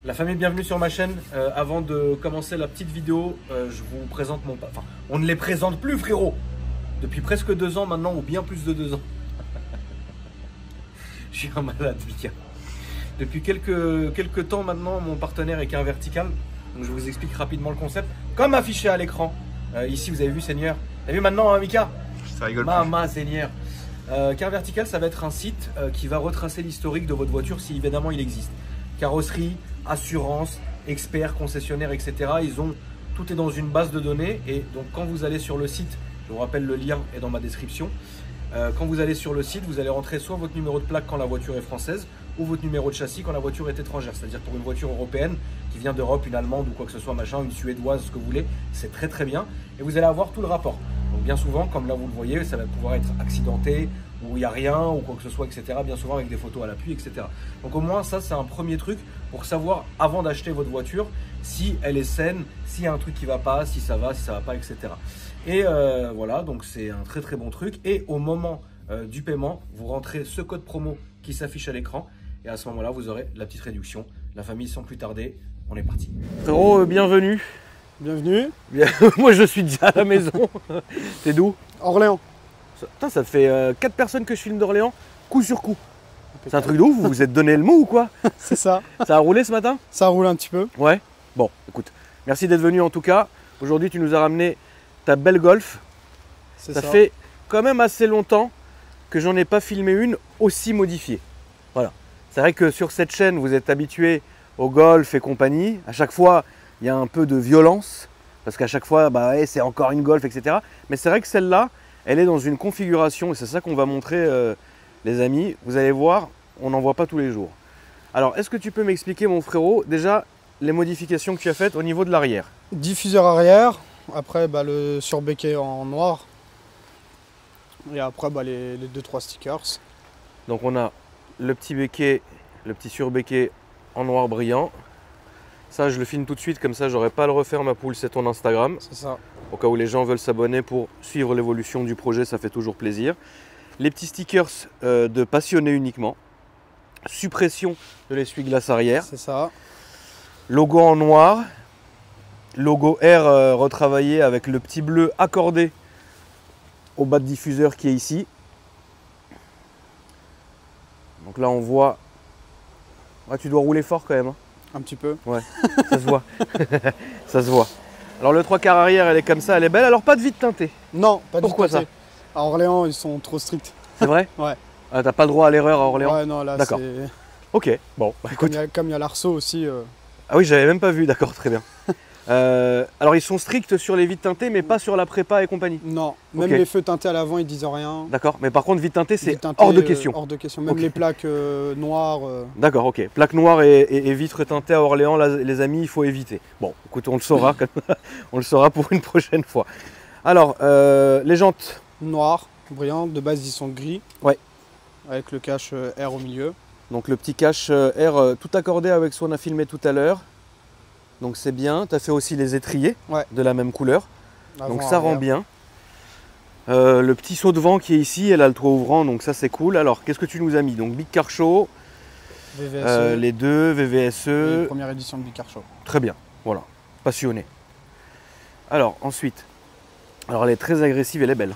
La famille, bienvenue sur ma chaîne. Avant de commencer la petite vidéo, je vous présente mon... Enfin, on ne les présente plus, frérot. Depuis presque 2 ans maintenant, ou bien plus de 2 ans. Je suis un malade, Mika. Depuis quelques temps maintenant, mon partenaire est Car Vertical. Donc je vous explique rapidement le concept. Comme affiché à l'écran, ici vous avez vu Seigneur. T'as vu maintenant, hein, Mika? Ça rigole Mama, Seigneur. Car Vertical, ça va être un site qui va retracer l'historique de votre voiture si évidemment il existe. Carrosserie, assurance, experts, concessionnaires, etc. Tout est dans une base de données. Et donc quand vous allez sur le site, je vous rappelle, le lien est dans ma description. Quand vous allez sur le site, vous allez rentrer soit votre numéro de plaque quand la voiture est française, ou votre numéro de châssis quand la voiture est étrangère. C'est-à-dire pour une voiture européenne qui vient d'Europe, une allemande ou quoi que ce soit, machin, une suédoise, ce que vous voulez, c'est très très bien. Et vous allez avoir tout le rapport. Donc bien souvent, comme là vous le voyez, ça va pouvoir être accidenté, ou il n'y a rien, ou quoi que ce soit, etc. Bien souvent avec des photos à l'appui, etc. Donc au moins ça, c'est un premier truc pour savoir, avant d'acheter votre voiture, si elle est saine, s'il y a un truc qui ne va pas, si ça va pas, etc. Et voilà, donc c'est un très très bon truc. Et au moment du paiement, vous rentrez ce code promo qui s'affiche à l'écran. Et à ce moment-là, vous aurez la petite réduction. La famille, sans plus tarder, on est parti. Frérot, bienvenue. Bienvenue. Moi, je suis déjà à la maison. T'es d'où? Orléans. Putain, ça fait 4 personnes que je filme d'Orléans, coup sur coup. C'est un truc de ouf, vous vous êtes donné le mot ou quoi? C'est ça. Ça a roulé ce matin? Ça roule un petit peu. Ouais. Bon, écoute, merci d'être venu en tout cas. Aujourd'hui, tu nous as ramené ta belle Golf. Ça fait quand même assez longtemps que j'en ai pas filmé une aussi modifiée. Voilà. C'est vrai que sur cette chaîne, vous êtes habitués au Golf et compagnie. À chaque fois, il y a un peu de violence. Parce qu'à chaque fois, bah, ouais, c'est encore une Golf, etc. Mais c'est vrai que celle-là, elle est dans une configuration, et c'est ça qu'on va montrer, les amis. Vous allez voir, on n'en voit pas tous les jours. Alors, est-ce que tu peux m'expliquer, mon frérot, déjà, les modifications que tu as faites au niveau de l'arrière? Diffuseur arrière. Après, bah, le surbéquet en noir. Et après, bah, les 2-3 stickers. Donc, on a le petit béquet, le petit surbéquet en noir brillant. Ça, je le filme tout de suite, comme ça, j'aurai pas à le refaire, ma poule, c'est ton Instagram. C'est ça. Au cas où les gens veulent s'abonner pour suivre l'évolution du projet, ça fait toujours plaisir. Les petits stickers de passionné uniquement. Suppression de l'essuie-glace arrière. C'est ça. Logo en noir. Logo R retravaillé avec le petit bleu accordé au bas de diffuseur qui est ici. Donc là, on voit... Ah, tu dois rouler fort quand même. Hein. Un petit peu. Ouais, ça se voit. Ça se voit. Alors le 3/4 arrière, elle est comme ça, elle est belle. Alors pas de vitre teintée. Non, pas de vitre Pourquoi teintée. ça? À Orléans, ils sont trop stricts. C'est vrai? Ouais. Ah, t'as pas le droit à l'erreur à Orléans? Ouais, non, là, d'accord. c'est... Ok, bon, bah, écoute. Comme il y a l'Arceau aussi. Ah oui, j'avais même pas vu, d'accord, très bien. Alors ils sont stricts sur les vitres teintées, mais pas sur la prépa et compagnie. Non, même Ok. les feux teintés à l'avant, ils disent rien. D'accord, mais par contre, vitre teintée, c'est Vitre teintée, hors de question. Hors de question. Même Ok. les plaques noires. D'accord, ok. Plaque noire et vitres teintées à Orléans, là, les amis, il faut éviter. Bon, écoute, on le saura, on le saura pour une prochaine fois. Alors, les jantes. Noires, brillantes. De base, ils sont gris. Ouais. Avec le cache R au milieu. Donc le petit cache R tout accordé avec ce qu'on a filmé tout à l'heure. Donc c'est bien. Tu as fait aussi les étriers de la même couleur. Avant, Donc ça rend arrière. bien. Le petit saut de vent qui est ici, elle a le toit ouvrant, donc ça c'est cool. Alors qu'est-ce que tu nous as mis? Donc Big Car Show, VVSE. les deux, VVSE. Première édition de Big Car Show. Très bien, voilà, passionné. Alors ensuite, alors elle est très agressive, elle est belle.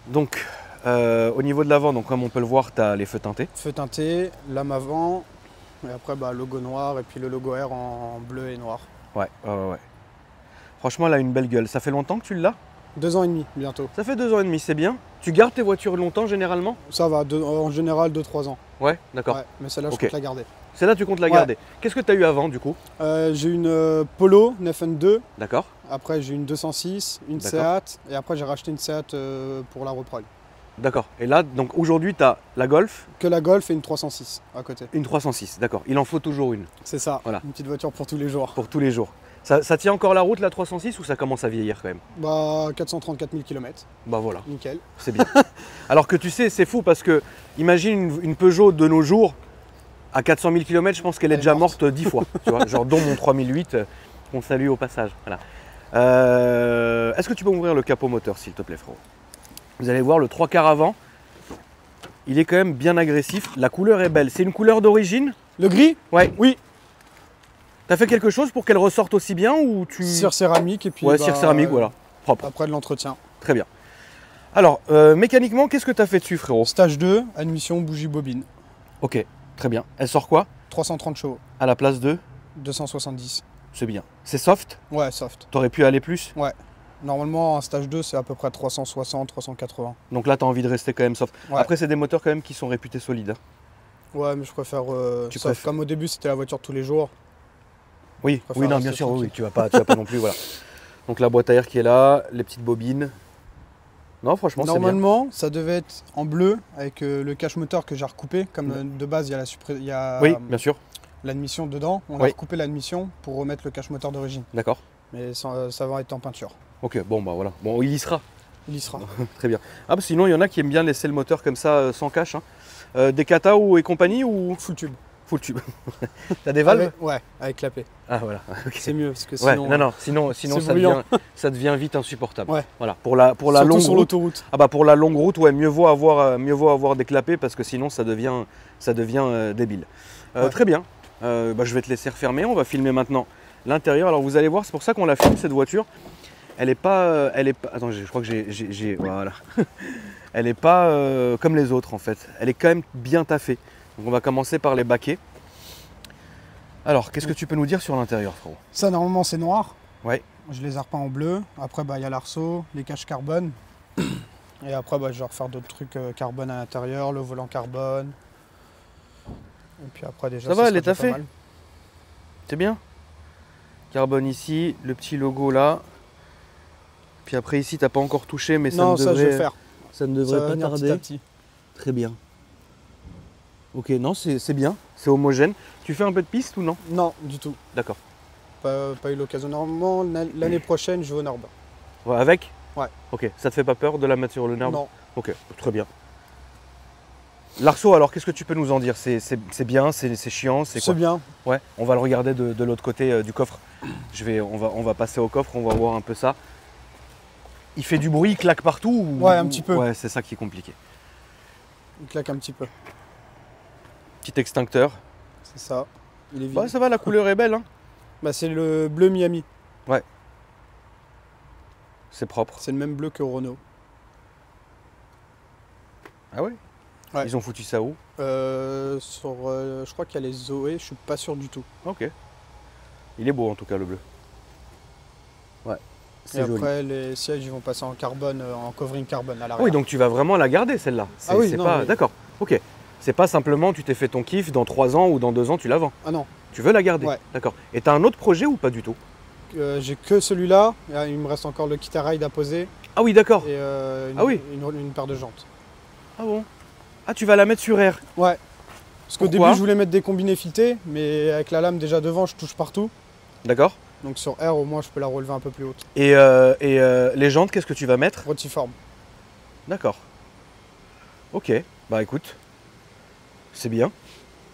Donc au niveau de l'avant, donc comme on peut le voir, tu as les feux teintés. Feu teinté, lame avant, et après bah, logo noir, et puis le logo R en bleu et noir. Ouais. Franchement, elle a une belle gueule. Ça fait longtemps que tu l'as? 2 ans et demi bientôt. Ça fait 2 ans et demi, c'est bien. Tu gardes tes voitures longtemps généralement? Ça va, en général 2-3 ans. Ouais, d'accord. Ouais, mais celle-là, Ok. je compte la garder. Celle-là, tu comptes la garder. Qu'est-ce que tu as eu avant du coup? J'ai une Polo 9N2, D'accord. après j'ai une 206, une D'accord. Seat, et après j'ai racheté une Seat pour la reprog. D'accord. Et là, donc aujourd'hui, tu as la Golf, Que la Golf et une 306 à côté. une 306. D'accord. Il en faut toujours une C'est ça, Voilà. une petite voiture pour tous les jours. pour tous les jours. Ça tient encore la route, la 306, ou ça commence à vieillir quand même? Bah 434 000 km, Bah voilà, nickel. c'est bien. Alors que tu sais, c'est fou parce que imagine une Peugeot de nos jours, à 400 000 km, je pense qu'elle est Elle est déjà morte. morte 10 fois. Tu vois, genre dont mon 3008, qu'on salue au passage. Voilà. Est-ce que tu peux ouvrir le capot moteur, s'il te plaît, frérot? Vous allez voir, le 3/4 avant, il est quand même bien agressif. La couleur est belle. C'est une couleur d'origine? Le gris? Ouais. Oui. T'as fait quelque chose pour qu'elle ressorte aussi bien ou tu... Cire céramique et puis... Ouais, cire céramique, voilà. Propre. Après de l'entretien. Très bien. Alors, mécaniquement, qu'est-ce que t'as fait dessus, frérot? Stage 2, admission bougie bobine. Ok, très bien. Elle sort quoi? 330 chevaux. À la place de? 270. C'est bien. C'est soft? Ouais, soft. T'aurais pu aller plus? Ouais. Normalement, un stage 2, c'est à peu près 360, 380. Donc là, t'as envie de rester quand même soft. Ouais. Après, c'est des moteurs quand même qui sont réputés solides. Hein. Ouais, mais je préfère Tu soft. préfères- Comme au début, c'était la voiture de tous les jours. Oui, préfère oui, non, rester bien sûr, oui, tranquille. tu vas pas non plus, voilà. Donc la boîte à air qui est là, les petites bobines. Non, franchement, c'est bien. Normalement, ça devait être en bleu avec le cache moteur que j'ai recoupé. Comme de base, il y a il y a Oui, bien sûr, l'admission dedans. On a Oui. recoupé l'admission pour remettre le cache moteur d'origine. d'accord. Mais ça va être en peinture. Ok, bon, bah voilà. Bon, il y sera. Il y sera. Très bien. Ah, bah, sinon, il y en a qui aiment bien laisser le moteur comme ça, sans cache. Hein. Des Kata ou et compagnie ou Full tube. full tube? T'as des valves? Ouais, avec clapet. Ah, voilà. Ok. C'est mieux parce que Ouais, sinon. non, sinon c'est ça bruyant. ça devient vite insupportable. Ouais. Voilà, pour la Surtout longue sur route. l'autoroute. Ah bah pour la longue route, ouais, mieux vaut avoir des clapets parce que sinon ça devient débile. Ouais. Très bien. Bah, je vais te laisser refermer. On va filmer maintenant l'intérieur. Alors vous allez voir, c'est pour ça qu'on la filme cette voiture. Elle est pas. Attends, je crois que j'ai. Voilà. Elle est pas comme les autres en fait. Elle est quand même bien taffée. Donc on va commencer par les baquets. Alors, qu'est-ce que tu peux nous dire sur l'intérieur, frérot? Ça, normalement, c'est noir. Ouais. Je les ai repeints en bleu. Après, il y a l'arceau, les caches carbone. Et après, je vais refaire d'autres trucs carbone à l'intérieur, le volant carbone. Et puis après, déjà, Ça va, sera elle est déjà pas taffée? mal. C'est bien. Carbone ici, le petit logo là. Puis après ici, t'as pas encore touché, mais Non, ça, je vais faire. ça ne Ça devrait va pas venir petit tarder. à petit. Très bien. Ok, non, c'est bien, c'est homogène. Tu fais un peu de piste ou non? Non, du tout. D'accord. Pas eu l'occasion. Normalement, l'année prochaine, je vais au Nord. Ouais, avec? Ouais. Ok, ça te fait pas peur de la mettre sur le nerf? Non, Ok, très bien. L'arceau, alors qu'est-ce que tu peux nous en dire? C'est bien, c'est chiant, c'est quoi? c'est bien. Ouais, on va le regarder de l'autre côté du coffre. On va passer au coffre, on va voir un peu ça. Il fait du bruit, il claque partout ou... Ouais, un petit peu. Ouais, c'est ça qui est compliqué. Il claque un petit peu. Petit extincteur. C'est ça. Il est vide. Bah, ça va, la couleur est belle, hein. Bah, c'est le bleu Miami. C'est propre. C'est le même bleu que Renault. Ah ouais? Ouais. Ils ont foutu ça où? Je crois qu'il y a les Zoé, je suis pas sûr du tout. Ok. Il est beau en tout cas le bleu. Ouais. Et C'est joli. après, les sièges ils vont passer en carbone, en covering carbone à l'arrière. Ah oui, donc tu vas vraiment la garder celle-là. Ah oui, c'est non, pas. mais- D'accord. Ok. C'est pas simplement tu t'es fait ton kiff, dans 3 ans ou dans 2 ans tu la vends. Ah non, Tu veux la garder. Ouais. D'accord. Et t'as un autre projet ou pas du tout? j'ai que celui-là. Et, il me reste encore le kit à ride à poser Ah oui, d'accord. et Ah oui. une paire de jantes. Ah bon? Ah, tu vas la mettre sur air. Ouais. Parce qu'au Pourquoi début, je voulais mettre des combinés filetés, mais avec la lame déjà devant, je touche partout. D'accord. Donc sur R, au moins, je peux la relever un peu plus haute. Et les jantes, qu'est-ce que tu vas mettre? Rotiforme. D'accord. Ok. Bah écoute, c'est bien.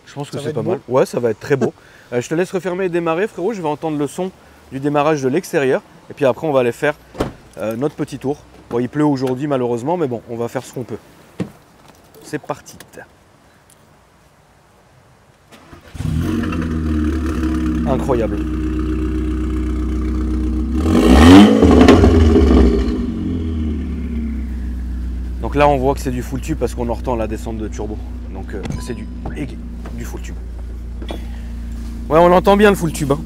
Je pense que Ça va c'est être pas beau. mal. Ouais, ça va être très beau. Je te laisse refermer et démarrer, frérot. Je vais entendre le son du démarrage de l'extérieur. Et puis après, on va aller faire notre petit tour. Bon, il pleut aujourd'hui, malheureusement, mais bon, on va faire ce qu'on peut. C'est parti. Incroyable. Donc là, on voit que c'est du full tube parce qu'on entend la descente de turbo. Donc c'est du full tube. Ouais, on entend bien le full tube. Hein.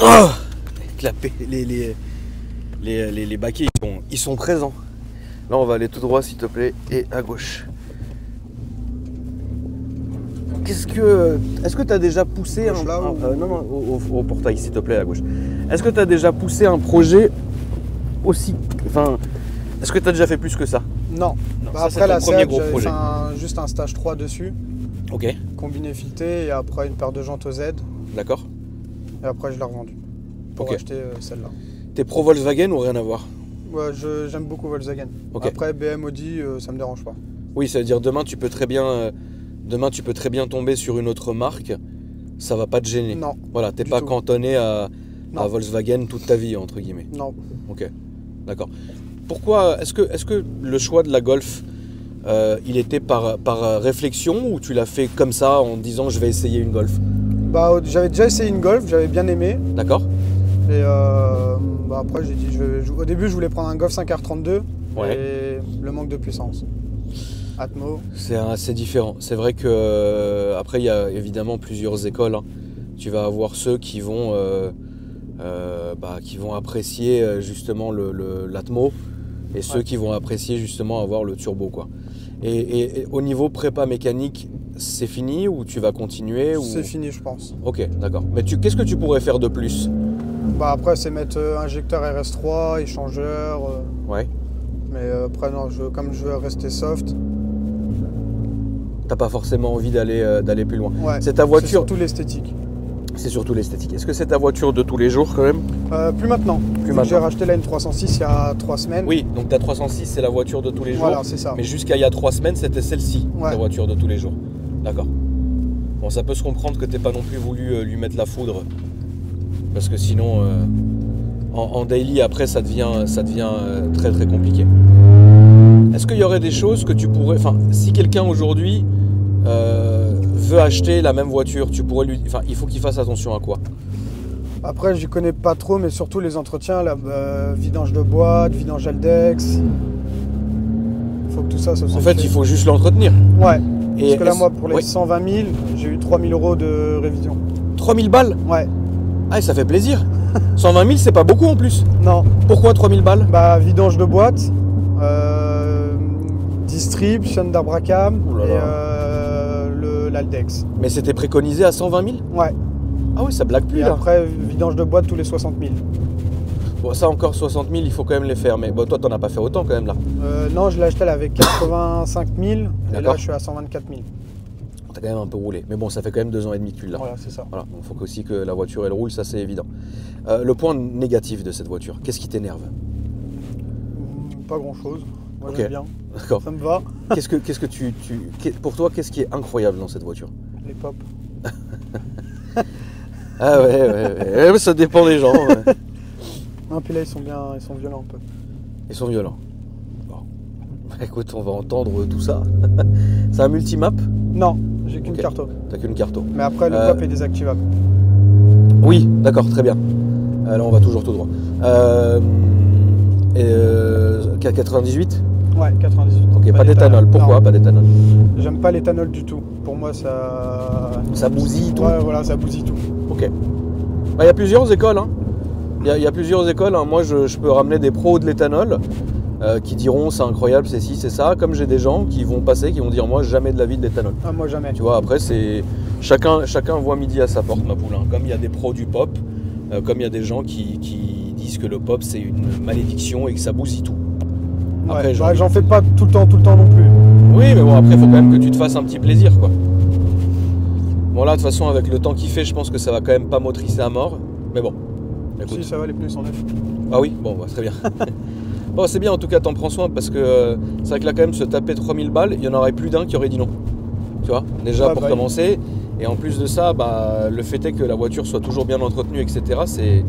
Oh, les baquets, ils sont présents. Là, on va aller tout droit, s'il te plaît, et à gauche. Est-ce que tu as déjà poussé Gauche, là, ou- non, au portail, s'il te plaît, à gauche. Est-ce que tu as déjà poussé un projet aussi... Enfin, est-ce que tu as déjà fait plus que ça? Non. Non, Bah, ça, c'est après ton la premier Seat, gros j'avais projet. fait juste un stage 3 dessus, Ok, combiné fileté, et après une paire de jantes aux Z. d'accord. Et après, je l'ai revendu pour Ok. acheter celle-là. T'es pro Volkswagen ou rien à voir? Ouais, j'aime beaucoup Volkswagen. Ok. Après, BM, Audi, ça me dérange pas. Oui, ça veut dire demain tu peux très bien tomber sur une autre marque, ça va pas te gêner. Non, Voilà, t'es du pas tout. cantonné à Non. Volkswagen toute ta vie entre guillemets. non. Ok, d'accord. Pourquoi est-ce que le choix de la Golf il était par réflexion ou tu l'as fait comme ça en disant je vais essayer une Golf? Bah, j'avais déjà essayé une Golf, j'avais bien aimé. D'accord. Et bah, après, j'ai dit, au début, je voulais prendre un Golf 5R32 Ouais. et le manque de puissance. Atmo. C'est différent. C'est vrai que après il y a évidemment plusieurs écoles, hein. Tu vas avoir ceux qui vont apprécier justement l'Atmo et ceux Ouais. qui vont apprécier justement avoir le turbo, quoi. Et au niveau prépa mécanique, c'est fini ou tu vas continuer ou... C'est fini, je pense. Ok, d'accord. Mais qu'est-ce que tu pourrais faire de plus? Bah, après, c'est mettre injecteur RS3, échangeur. Ouais. Mais après, non, comme je veux rester soft. T'as pas forcément envie d'aller plus loin. Ouais. C'est ta C'est voiture. surtout l'esthétique. C'est surtout l'esthétique. Est-ce que c'est ta voiture de tous les jours quand même? Plus maintenant. Vu que j'ai maintenant. racheté la N306 il y a 3 semaines. Oui, donc ta 306 c'est la voiture de tous les jours. Voilà, c'est ça. Mais jusqu'à il y a 3 semaines, c'était celle-ci, Ouais. ta voiture de tous les jours. D'accord. Bon, ça peut se comprendre que t'aies pas non plus voulu lui mettre la foudre. Parce que sinon, en daily, après, ça devient très très compliqué. Est-ce qu'il y aurait des choses que tu pourrais... Enfin, si quelqu'un aujourd'hui veut acheter la même voiture, tu pourrais lui... Enfin, il faut qu'il fasse attention à quoi? Après, je connais pas trop, mais surtout les entretiens, là, vidange de boîte, vidange Aldex. Il faut que tout ça soit En fait, il faut juste l'entretenir. Ouais. Et Parce que là, moi, pour les ouais. 120 000, j'ai eu 3 000 € de révision. 3000 balles? Ouais. Ah, ça fait plaisir. 120 000, c'est pas beaucoup en plus. Non. Pourquoi 3000 balles? Bah, vidange de boîte, distrib, chaîne d'Abracam Ouh là là. et l'Aldex. Mais c'était préconisé à 120 000? Ouais. Ah oui, ça blague plus Et là. après, vidange de boîte tous les 60 000. Bon, ça encore 60 000, il faut quand même les faire. Mais bon, toi, t'en as pas fait autant quand même là. Non, je l'ai acheté là avec 85 000 et là, D'accord. je suis à 124 000. T'as quand même un peu roulé. Mais bon, ça fait quand même 2 ans et demi que tu l'as. Voilà, c'est ça. Voilà, donc il faut aussi que la voiture elle roule, ça c'est évident. Le point négatif de cette voiture, qu'est-ce qui t'énerve? Pas grand chose. Moi, Ok. j'aime bien. D'accord. Ça me va. Qu'est-ce que pour toi, qu'est-ce qui est incroyable dans cette voiture? Les pop. Ah ouais, ça dépend des gens. Ouais. Non, puis là, ils sont violents un peu. Ils sont violents. Bon. Écoute, on va entendre tout ça. C'est un multimap? Non, j'ai qu'une Ok. carte. T'as qu'une carte. Mais après, le pop est désactivable. Oui, d'accord, très bien. Là, on va toujours tout droit. 98? Ouais, 98. Ok, pas d'éthanol. Pourquoi Non, pas d'éthanol? j'aime pas l'éthanol du tout. Pour moi, ça. Ça bousille tout. Ouais, voilà, ça bousille tout. Ok. Bah, y a plusieurs écoles. Hein. Y a plusieurs écoles. Hein. Moi, je peux ramener des pros de l'éthanol qui diront c'est incroyable, c'est ci, c'est ça. Comme j'ai des gens qui vont passer, qui vont dire moi, jamais de la vie de l'éthanol. Ah, moi, jamais. Tu vois, après, c'est chacun voit midi à sa porte, ma poule. Hein. Comme il y a des pros du pop, comme il y a des gens qui disent que le pop, c'est une malédiction et que ça bousille tout. Après, Ouais, j'ai bah, envie- j'en fais pas tout le temps non plus. Oui, mais bon, après, il faut quand même que tu te fasses un petit plaisir, quoi. Bon, là, de toute façon, avec le temps qu'il fait, je pense que ça va quand même pas motricer à mort. Mais bon, écoute. Si, ça va, les pneus sont neufs. Ah oui, bon, bah, très bien. Bon, c'est bien, en tout cas, t'en prends soin, parce que c'est vrai que là, quand même, se taper 3000 balles, il y en aurait plus d'un qui aurait dit non. Tu vois, déjà Ouais, pour bah, commencer. Et en plus de ça, bah, le fait est que la voiture soit toujours bien entretenue, etc., c'est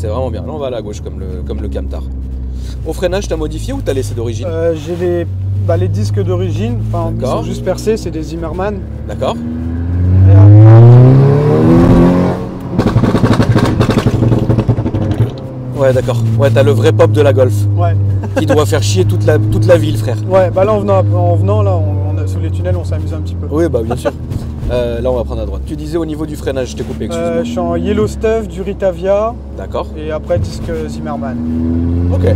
vraiment bien. Là, on va à la gauche, comme le Camtar. Au freinage, t'as modifié ou t'as laissé d'origine? J'ai les disques d'origine, enfin, ils D'accord. sont juste percés, c'est des Zimmermann. D'accord. Et Ouais, d'accord. Ouais, t'as le vrai pop de la Golf, ouais, qui doit faire chier toute la ville, frère. ouais, bah là, en venant là, sous les tunnels, on s'amuse un petit peu. Oui, bah bien sûr. Là, on va prendre à droite. Tu disais au niveau du freinage, je t'ai coupé, excuse-moi. Je suis en Yellow Stuff, du Ritavia, D'accord. et après disque Zimmermann. Ok.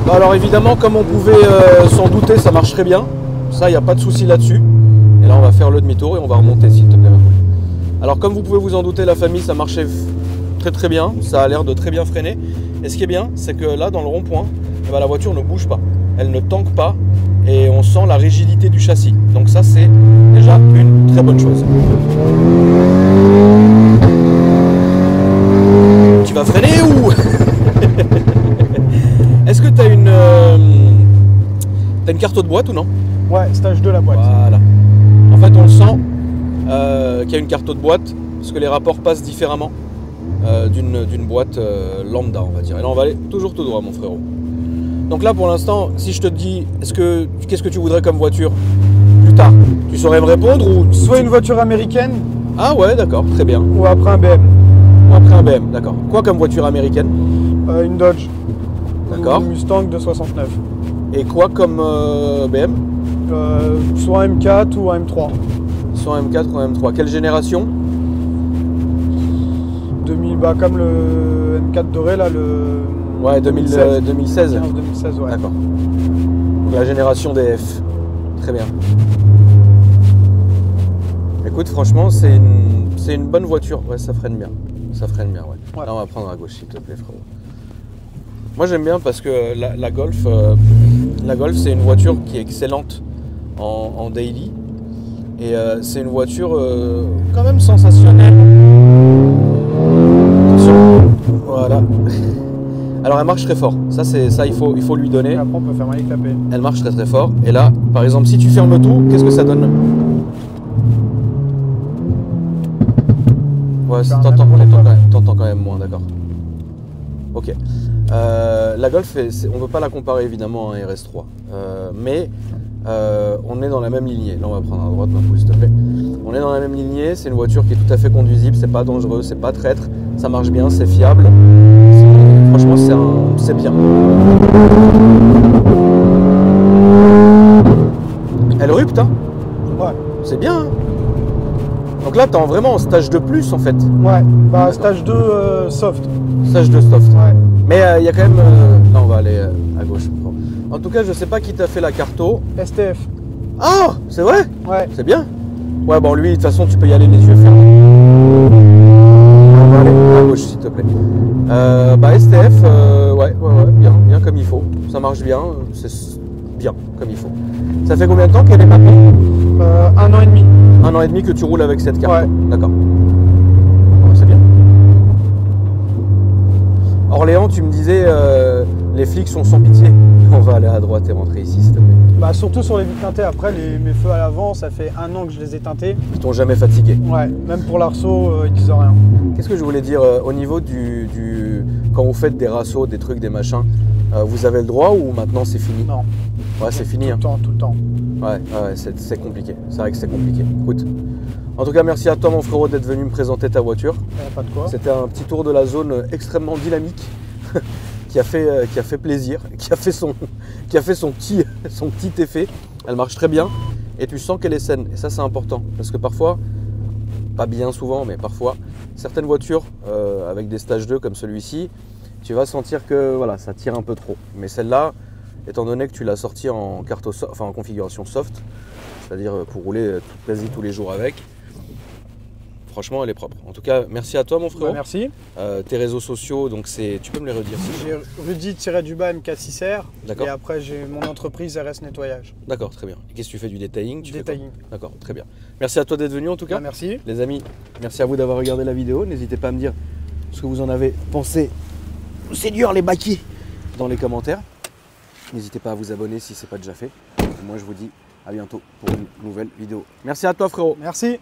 Bon, alors évidemment, comme on pouvait s'en douter, ça marche très bien. Ça, il n'y a pas de souci là-dessus. Et là, on va faire le demi-tour et on va remonter, s'il te plaît, ma poule. Alors, comme vous pouvez vous en douter, la famille, ça marchait très très bien. Ça a l'air de très bien freiner. Et ce qui est bien, c'est que là, dans le rond-point, eh ben, la voiture ne bouge pas. Elle ne tanque pas. Et on sent la rigidité du châssis. Donc ça, c'est déjà une très bonne chose. Tu vas freiner ou est-ce que tu as une carte de boîte ou non? Ouais, stage 2 la boîte. Voilà. En fait, on le sent qu'il y a une carte de boîte parce que les rapports passent différemment. d'une boîte lambda, on va dire. Et là, on va aller toujours tout droit, mon frérot. Donc là, pour l'instant, si je te dis, qu'est-ce que tu voudrais comme voiture plus tard? Tu saurais me répondre ou... Soit une voiture américaine. Ah ouais, d'accord, très bien. Ou après un BM. Ou après un BM, d'accord. Quoi comme voiture américaine? Une Dodge. D'accord. Une Mustang de 69. Et quoi comme BM? Soit un M4 ou un M3. Soit un M4 ou un M3. Quelle génération? 2000, bah comme le M4 doré là, le... Ouais, 2016. 2016, ouais. D'accord. Donc la génération des F. Très bien. Écoute, franchement, c'est une bonne voiture. Ouais, ça freine bien. Ça freine bien, ouais. Là, on va prendre à gauche, s'il te plaît, frérot. Moi, j'aime bien parce que la Golf, c'est une voiture qui est excellente en daily. Et c'est une voiture quand même sensationnelle. Attention. Voilà. Alors, elle marche très fort. Ça, il faut lui donner. Et après, on peut faire mal éclaper. Elle marche très très fort. Et là, par exemple, si tu fermes tout, qu'est-ce que ça donne? Ouais, t'entends quand même moins, d'accord. Ok. La Golf, on ne peut pas la comparer évidemment à un RS3. Mais on est dans la même lignée. Là, on va prendre à droite, ma pouce, s'il te plaît. On est dans la même lignée. C'est une voiture qui est tout à fait conduisible. C'est pas dangereux, c'est pas traître. Ça marche bien, c'est fiable. Franchement, c'est bien. Elle rupte, hein? Ouais. C'est bien, hein? Donc là, t'es vraiment en stage 2 plus, en fait. Ouais, bah stage 2 soft. Stage 2 soft. Ouais. Mais il y a quand même... Là, on va aller à gauche. En tout cas, je sais pas qui t'a fait la carto. STF. Ah, c'est vrai? Ouais. C'est bien. Ouais, bon, lui, de toute façon, tu peux y aller les yeux fermés. On va aller à gauche, s'il te plaît. Bah, STF, ouais, bien comme il faut. Ça marche bien, c'est bien comme il faut. Ça fait combien de temps qu'elle est maintenant? 1 an et demi. 1 an et demi que tu roules avec cette carte. Ouais. D'accord. Ouais, c'est bien. Orléans, tu me disais, les flics sont sans pitié. On va aller à droite et rentrer ici, s'il te plaît. Bah surtout sur les vitres teintées. Après, mes feux à l'avant, ça fait 1 an que je les ai teintés. Ils t'ont jamais fatigué. Ouais, même pour l'arceau, ils disent rien. Qu'est-ce que je voulais dire au niveau quand vous faites des rassos, des trucs, des machins, vous avez le droit ou maintenant c'est fini? Non. Ouais, c'est fini. Tout le temps. Ouais, c'est compliqué. C'est vrai que c'est compliqué. Écoute, en tout cas, merci à toi, mon frérot, d'être venu me présenter ta voiture. Pas de quoi. C'était un petit tour de la zone extrêmement dynamique qui a fait plaisir, qui a fait son petit effet. Elle marche très bien et tu sens qu'elle est saine. Et ça, c'est important parce que parfois, pas bien souvent, mais parfois, certaines voitures avec des stages 2 comme celui-ci, tu vas sentir que voilà, ça tire un peu trop. Mais celle-là, étant donné que tu l'as sortie en en configuration soft, c'est-à-dire pour rouler quasi tous les jours avec, franchement, elle est propre. En tout cas, merci à toi, mon frère. Bah, merci. Tes réseaux sociaux, donc tu peux me les redire? J'ai Rudy-du-bas MK6R. D'accord. Et après, j'ai mon entreprise RS Nettoyage. D'accord, très bien. Qu'est-ce que tu fais, du detailing? Detailing. D'accord, très bien. Merci à toi d'être venu en tout cas. Bah, merci. Les amis, merci à vous d'avoir regardé la vidéo. N'hésitez pas à me dire ce que vous en avez pensé. Seigneur les baquets dans les commentaires. N'hésitez pas à vous abonner si ce n'est pas déjà fait. Et moi, je vous dis à bientôt pour une nouvelle vidéo. Merci à toi, frérot. Merci.